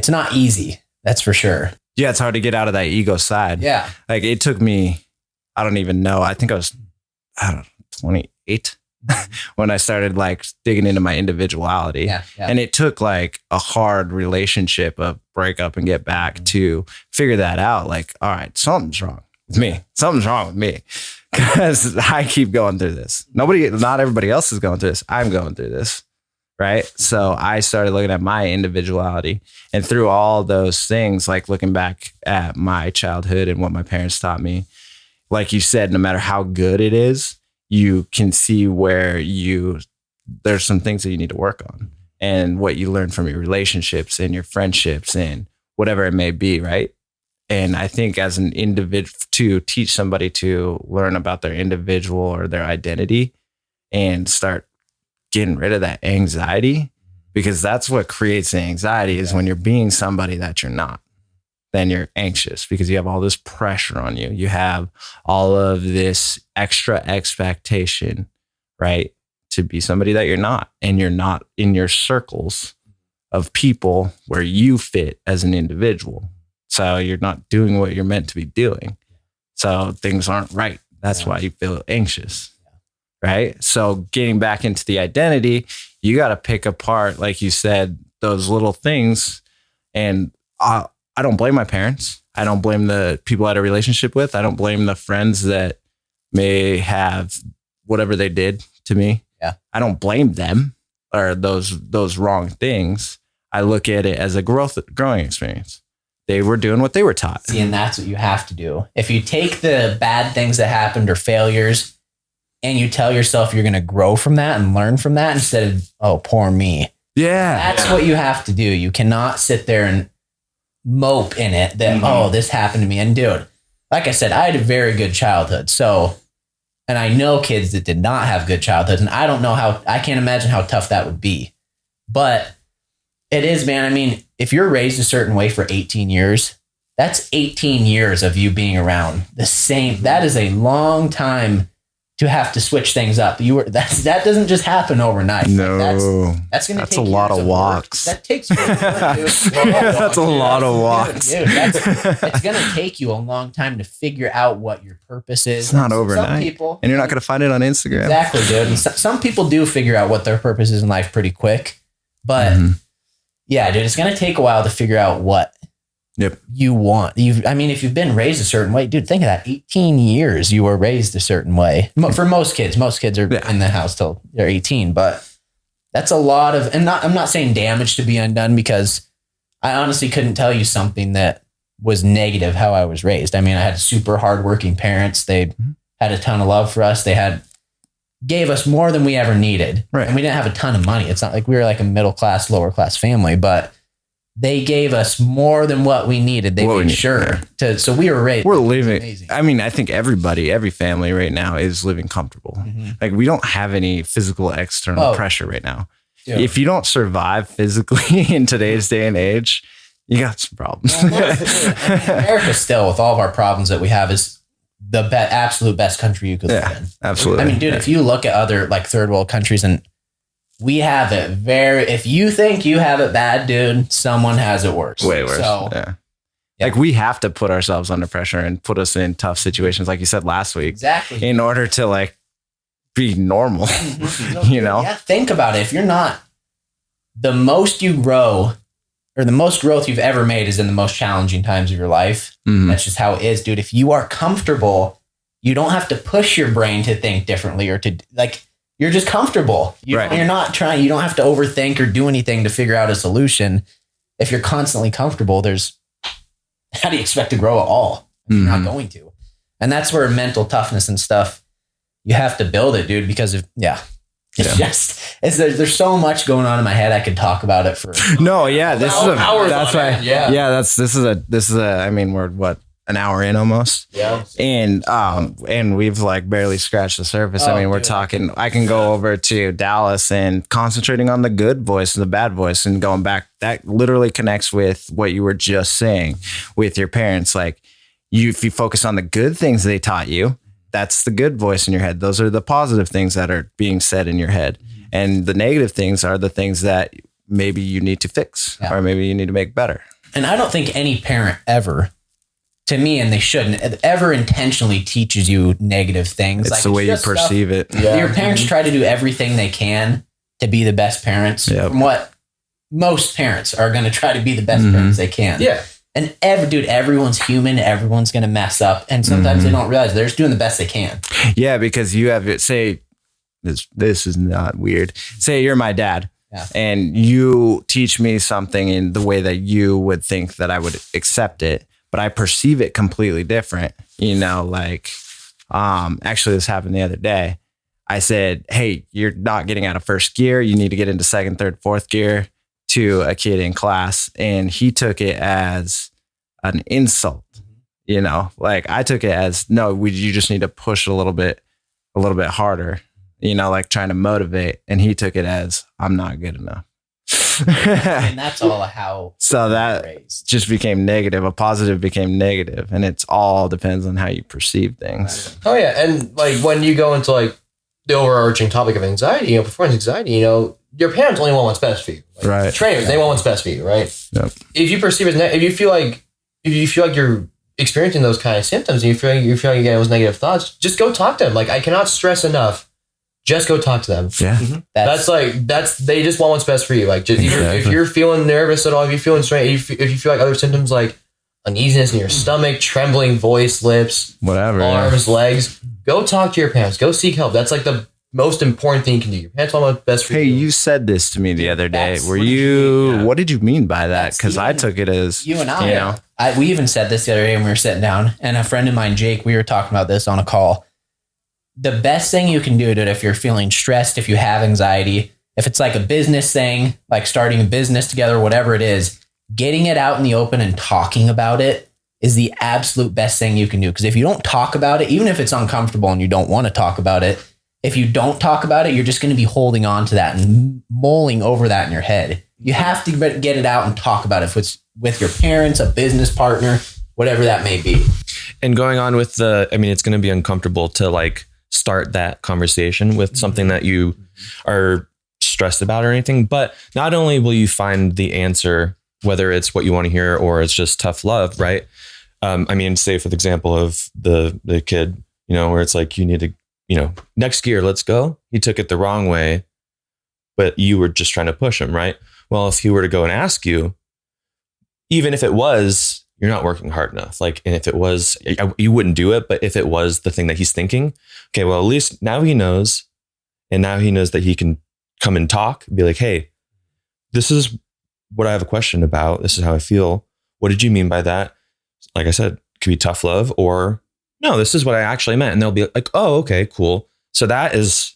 not easy. That's for sure. Yeah. It's hard to get out of that ego side. Yeah. Like it took me, I don't even know. I think I was, 28 when I started like digging into my individuality. Yeah. And it took like a hard relationship of break up and get back to figure that out. Like, all right, something's wrong with me. Something's wrong with me because I keep going through this. Not everybody else is going through this. I'm going through this. Right. So I started looking at my individuality and through all those things, like looking back at my childhood and what my parents taught me, like you said, no matter how good it is, you can see where there's some things that you need to work on and what you learn from your relationships and your friendships and whatever it may be. Right. And I think as an individual to teach somebody to learn about their individual or their identity and start getting rid of that anxiety, because that's what creates the anxiety is when you're being somebody that you're not. Then you're anxious because you have all this pressure on you. You have all of this extra expectation, right? To be somebody that you're not. And you're not in your circles of people where you fit as an individual. So you're not doing what you're meant to be doing. So things aren't right. That's why you feel anxious, right? So getting back into the identity, you got to pick apart, like you said, those little things. And I don't blame my parents. I don't blame the people I had a relationship with. I don't blame the friends that may have whatever they did to me. Yeah. I don't blame them or those wrong things. I look at it as a growing experience. They were doing what they were taught. See, and that's what you have to do. If you take the bad things that happened or failures and you tell yourself you're going to grow from that and learn from that instead of, oh, poor me. Yeah. That's what you have to do. You cannot sit there and mope in it that, oh, this happened to me. And dude, like I said, I had a very good childhood. So, and I know kids that did not have good childhoods. And I don't know I can't imagine how tough that would be. But it is, man. I mean, if you're raised a certain way for 18 years, that's 18 years of you being around the same. That is a long time to have to switch things up. That doesn't just happen overnight. No, that's going to take a lot of years walks. Work. That takes work, dude. That's a lot of walks. Dude, it's going to take you a long time to figure out what your purpose is. It's not Some overnight. people, and you're not going to find it on Instagram. Exactly, dude. And some people do figure out what their purpose is in life pretty quick. But yeah, dude, it's going to take a while to figure out what you want. If you've been raised a certain way, dude, think of that. 18 years you were raised a certain way. For most kids are in the house till they're 18, but that's a lot of, and I'm not saying damage to be undone, because I honestly couldn't tell you something that was negative how I was raised. I mean, I had super hardworking parents. They had a ton of love for us. They gave us more than we ever needed. Right. And we didn't have a ton of money. It's not like we were like a middle class, lower class family, but they gave us more than what we needed. They made sure to, so we were raised. We're living. Amazing. I mean, I think every family right now is living comfortable. Like, we don't have any physical external pressure right now. Yeah. If you don't survive physically in today's day and age, you got some problems. America still, with all of our problems that we have, is the absolute best country you could live in. Absolutely. I mean, dude, if you look at other like third world countries, and we have it if you think you have it bad, dude, someone has it worse. Way worse. So, like, we have to put ourselves under pressure and put us in tough situations, like you said last week. Exactly. In order to like be normal, you know? Yeah. Think about it. If you're not, the most you grow, or the most growth you've ever made, is in the most challenging times of your life. That's just how it is, dude. If you are comfortable, you don't have to push your brain to think differently or to like, you're just comfortable. You're not trying, you don't have to overthink or do anything to figure out a solution. If you're constantly comfortable, how do you expect to grow at all? You're not going to. And that's where mental toughness and stuff, you have to build it, dude, because there's so much going on in my head. I could talk about it for I mean, we're an hour in almost. Yeah. And we've like barely scratched the surface. I mean, we're talking, I can go over to Dallas and concentrating on the good voice and the bad voice and going back. That literally connects with what you were just saying with your parents. Like, if you focus on the good things they taught you, that's the good voice in your head. Those are the positive things that are being said in your head. And the negative things are the things that maybe you need to fix or maybe you need to make better. And I don't think any parent ever, to me, and they shouldn't, ever intentionally teaches you negative things. It's like, the way you perceive it. Yeah. Your parents try to do everything they can to be the best parents. Yep. From what most parents are going to try to be the best parents they can. Yeah. And everyone's human. Everyone's going to mess up. And sometimes they don't realize they're just doing the best they can. Yeah, because you have, say, this is not weird. Say you're my dad. Yeah. And you teach me something in the way that you would think that I would accept it, but I perceive it completely different. Like, actually this happened the other day. I said, hey, you're not getting out of first gear. You need to get into second, third, fourth gear, to a kid in class. And he took it as an insult, like I took it as, no, you just need to push a little bit harder, like trying to motivate. And he took it as, I'm not good enough. And that's all how. So that just became negative. A positive became negative, and it's all depends on how you perceive things. Oh yeah, and like when you go into like the overarching topic of anxiety, performance anxiety, your parents only want what's best for you. Like, right. Trainers, they want what's best for you, right? Yep. If you perceive it, if you feel like you're experiencing those kind of symptoms, and you feel like you're getting those negative thoughts, just go talk to them. Like, I cannot stress enough, just go talk to them. Yeah. They just want what's best for you. Like, just, Exactly. if you're feeling nervous at all, if you're feeling strange, if you feel like other symptoms like uneasiness in your stomach, trembling voice, lips, Whatever. arms, legs, go talk to your parents. Go seek help. That's like the most important thing you can do. Your parents want what's best for Hey, you. you said this to me the other day. That's- Were what did you? you mean? What did you mean by that? That's Because I even- took it as You and I, you know. we even said this the other day when we were sitting down, and a friend of mine, Jake, we were talking about this on a call. The best thing you can do, dude, if you're feeling stressed, if you have anxiety, if it's like a business thing, like starting a business together, whatever it is, getting it out in the open and talking about it is the absolute best thing you can do. Because if you don't talk about it, even if it's uncomfortable and you don't want to talk about it, if you don't talk about it, you're just going to be holding on to that and mulling over that in your head. You have to get it out and talk about it. If it's with your parents, a business partner, whatever that may be. And going on with it's going to be uncomfortable to like start that conversation with something that you are stressed about or anything. But not only will you find the answer, whether it's what you want to hear or it's just tough love, right? Say for the example of the kid, where it's like, you need to, next gear, let's go. He took it the wrong way, but you were just trying to push him, right? Well, if he were to go and ask you, even if it was, you're not working hard enough. Like, and if it was, you wouldn't do it. But if it was the thing that he's thinking, okay, well, at least now he knows. And now he knows that he can come and talk, be like, hey, this is what I have a question about. This is how I feel. What did you mean by that? Like I said, it could be tough love, or no, this is what I actually meant. And they'll be like, oh, okay, cool. So that is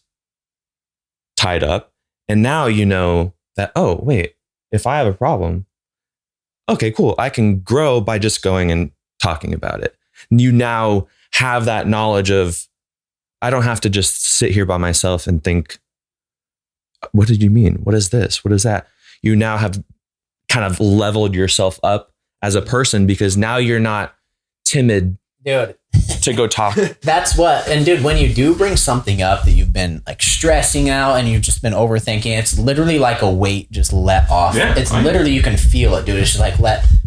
tied up. And now you know that, oh, wait, if I have a problem, okay, cool. I can grow by just going and talking about it. You now have that knowledge of, I don't have to just sit here by myself and think, what did you mean? What is this? What is that? You now have kind of leveled yourself up as a person, because now you're not timid, Dude, to go talk. that's what. And dude, when you do bring something up that you've been like stressing out and you've just been overthinking, it's literally like a weight just let off. Yeah, it's I know. literally, you can feel it, dude. It's just like,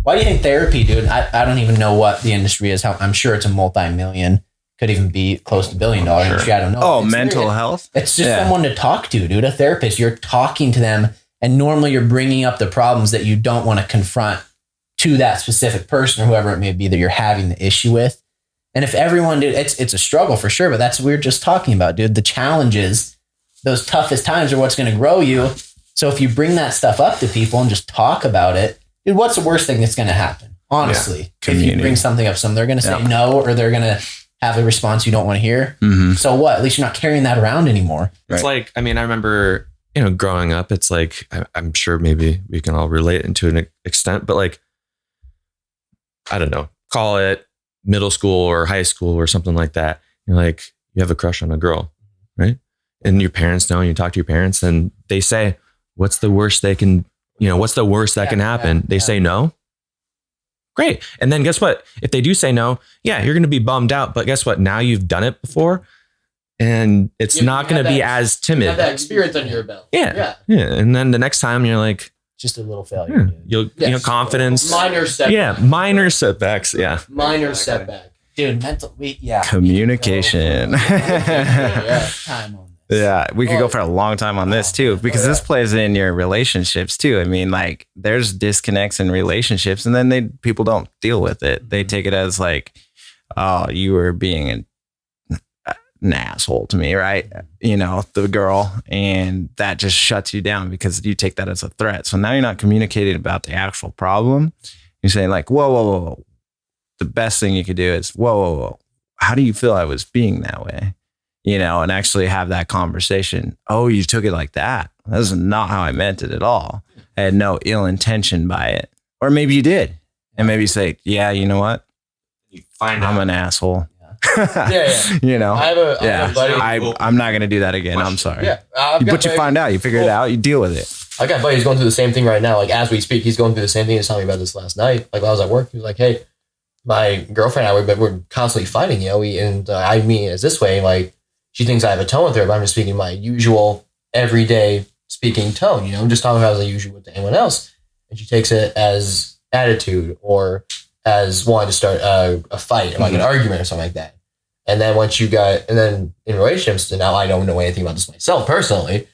why do you think therapy, dude? I don't even know what the industry is. I'm sure it's a multi-million, could even be close to $1 billion industry. I don't know. Oh, It's mental literally- health. It's just Yeah. someone to talk to, dude. A therapist. You're talking to them, and normally you're bringing up the problems that you don't want to confront to that specific person or whoever it may be that you're having the issue with. And if everyone, dude, it's a struggle for sure, but that's what we were just talking about, dude. The challenges, those toughest times are what's going to grow you. So if you bring that stuff up to people and just talk about it, dude, what's the worst thing that's going to happen? Honestly, if you Community. bring something up, they're going to say Yeah. no, or they're going to have a response you don't want to hear. Mm-hmm. So what? At least you're not carrying that around anymore. It's like, I remember, growing up, it's like, I'm sure maybe we can all relate into an extent, but like, I don't know, call it middle school or high school or something like that. You're like, you have a crush on a girl, right? And your parents know, and you talk to your parents and they say, what's the worst that can happen? They say no. Great. And then guess what? If they do say no, yeah, you're going to be bummed out. But guess what? Now you've done it before, and it's You not going to have be that- as You timid. have that experience under your belt. Yeah. And then the next time you're like, Just a little failure. dude. you'll, Yes. confidence. Minor setback. Yeah. Minor setbacks. Yeah. Minor setback. Dude, Communication. Yeah. Time on this. Yeah, we could go for a long time on this too, because this plays in your relationships too. I mean, like, there's disconnects in relationships, and then people don't deal with it. They take it as like, oh, you were being an asshole to me, right? The girl, and that just shuts you down because you take that as a threat. So now you're not communicating about the actual problem. You're saying like, whoa. The best thing you could do is, whoa. How do you feel I was being that way? And actually have that conversation. Oh, you took it like that. That is not how I meant it at all. I had no ill intention by it. Or maybe you did. And maybe you say, yeah, you know what? I'm an asshole. Yeah. I have a buddy. I'm not going to do that again. I'm sorry. Yeah. But you find out, you figure it out, you deal with it. I got a buddy who's going through the same thing right now. Like, as we speak, he's going through the same thing. He was telling me about this last night. Like, while I was at work, he was like, hey, my girlfriend and I, we're constantly fighting, I mean it's this way. Like, she thinks I have a tone with her, but I'm just speaking my usual everyday speaking tone, just talking about as I usually would to anyone else. And she takes it as attitude or as wanting to start a fight or like an argument or something like that. And then and then in relationships, and now I don't know anything about this myself personally,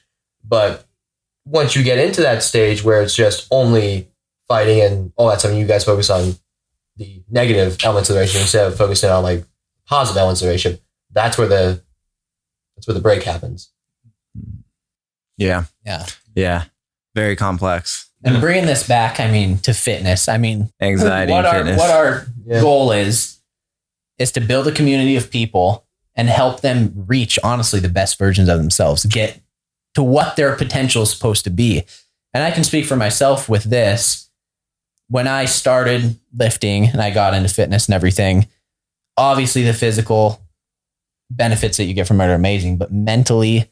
but once you get into that stage where it's just only fighting and all that stuff, and you guys focus on the negative elements of the relationship instead of focusing on like positive elements of the relationship, that's where the break happens. Yeah. Yeah. Yeah. Very complex. And bringing this back, to fitness. Anxiety and fitness. What our goal is to build a community of people and help them reach, honestly, the best versions of themselves, get to what their potential is supposed to be. And I can speak for myself with this. When I started lifting and I got into fitness and everything, obviously the physical benefits that you get from it are amazing, but mentally,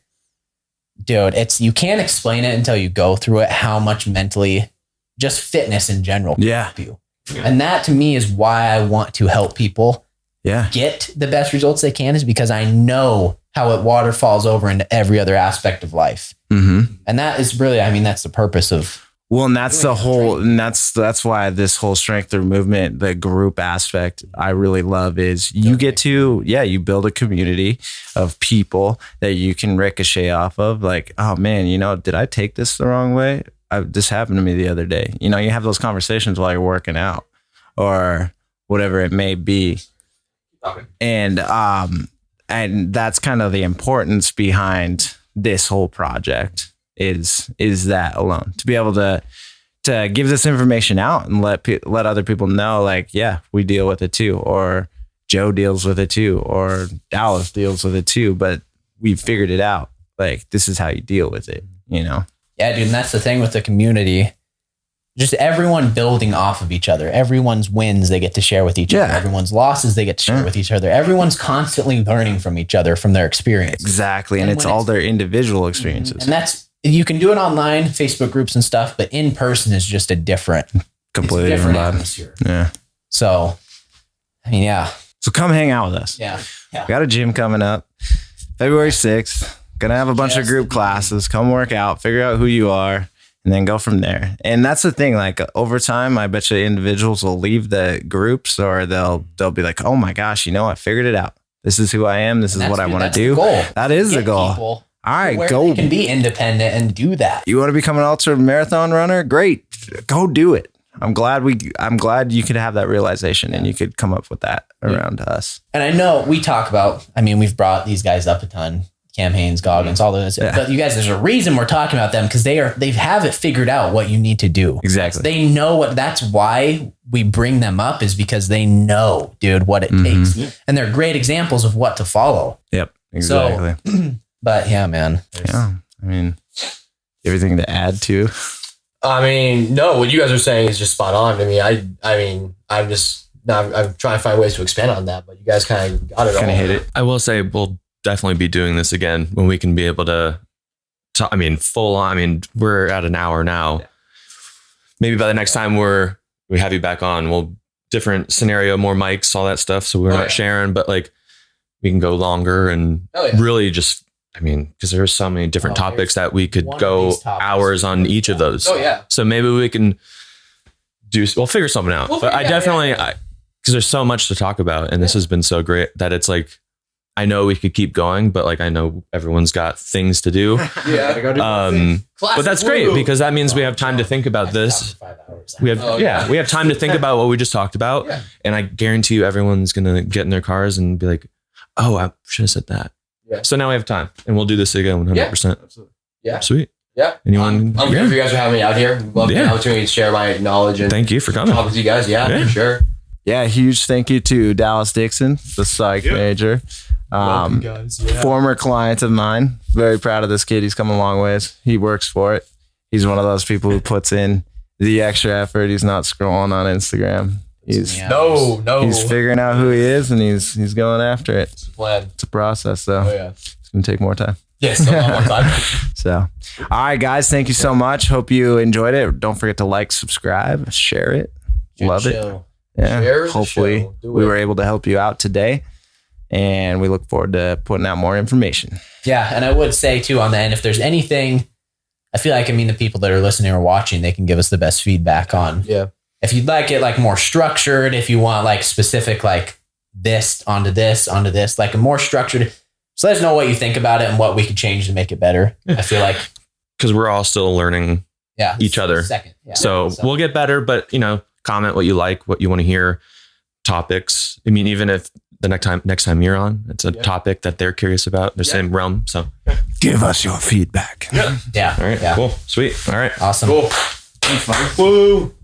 dude, you can't explain it until you go through it, how much mentally just fitness in general can help you. And that to me is why I want to help people get the best results they can, is because I know how it waterfalls over into every other aspect of life. Mm-hmm. And that is really, that's the purpose of. Well, and that's the whole, and that's why this whole strength through movement, the group aspect I really love is you get to, you build a community of people that you can ricochet off of. Like, oh man, did I take this the wrong way? This happened to me the other day. You have those conversations while you're working out or whatever it may be. Okay. And that's kind of the importance behind this whole project. Is that alone, to be able to give this information out and let other people know, like, we deal with it too, or Joe deals with it too, or Dallas deals with it too, but we figured it out. Like, this is how you deal with it, Yeah, dude. And that's the thing with the community. Just everyone building off of each other. Everyone's wins they get to share with each other. Everyone's losses they get to share with each other. Everyone's constantly learning from each other, from their experience. Exactly. And it's all their individual experiences. And you can do it online, Facebook groups and stuff, but in person is just completely different atmosphere. Yeah. So, So come hang out with us. Yeah. We got a gym coming up February 6th. Gonna have a bunch of group classes. Come work out, figure out who you are, and then go from there. And that's the thing, like over time, I bet you individuals will leave the groups, or they'll be like, oh my gosh, I figured it out. This is who I am. This is what I want to do. That is the goal. All right, go. You can be independent and do that. You want to become an ultra marathon runner? Great. Go do it. I'm glad you could have that realization and you could come up with that around us. And I know we talk about, we've brought these guys up a ton. Cam Haynes, Goggins, all those. Yeah. But you guys, there's a reason we're talking about them, because they have it figured out what you need to do. Exactly. They know that's why we bring them up, is because they know, dude, what it takes. And they're great examples of what to follow. Yep. Exactly. So, but yeah, man. Yeah. Everything to add to. No, what you guys are saying is just spot on. I'm trying to find ways to expand on that, but you guys kind of got it all. Kind of hit it. I will say we'll definitely be doing this again when we can be able to full on. We're at an hour now. Yeah. Maybe by the next time we have you back on, we'll different scenario, more mics, all that stuff. So we're not sharing, but like we can go longer and really just, because there's so many different topics that we could go hours on each of those. Oh yeah. So maybe we can we'll figure something out. But I definitely, because there's so much to talk about, and this has been so great that it's like, I know we could keep going, but like, I know everyone's got things to do. But that's great, because that means we have time to think about this. We have time to think about what we just talked about. Yeah. And I guarantee you everyone's going to get in their cars and be like, oh, I should have said that. Yeah. So now we have time, and we'll do this again 100%. Yeah, absolutely. Yeah. Sweet. Yeah. Anyone? I'm good for you guys for having me out here. Love the opportunity to share my knowledge. And thank you for coming. Talk with you guys. Yeah, for sure. Yeah, huge thank you to Dallas Dixon, the psych major. Welcome, guys. Yeah. Former client of mine. Very proud of this kid. He's come a long ways. He works for it. He's one of those people who puts in the extra effort. He's not scrolling on Instagram. He's He's figuring out who he is, and he's going after it. It's a plan. It's a process, though. Oh, yeah. It's gonna take more time. Yes, a lot more time. So, all right, guys, thank you so much. Hope you enjoyed it. Don't forget to like, subscribe, share it. Love it. Yeah. Hopefully we were able to help you out today, and we look forward to putting out more information. Yeah. And I would say too, on the end, if there's anything, I feel like, the people that are listening or watching, they can give us the best feedback on. Yeah. If you'd like it like more structured, if you want like specific like this onto this onto this, like a more structured. So let us know what you think about it and what we could change to make it better. I feel like because we're all still learning each other. Second. Yeah. So we'll get better, but comment what you like, what you want to hear, topics. I mean, even if the next time you're on, it's a topic that they're curious about, the same realm. So give us your feedback. Yeah. All right. Yeah. Cool. Sweet. All right. Awesome. Cool. Woo.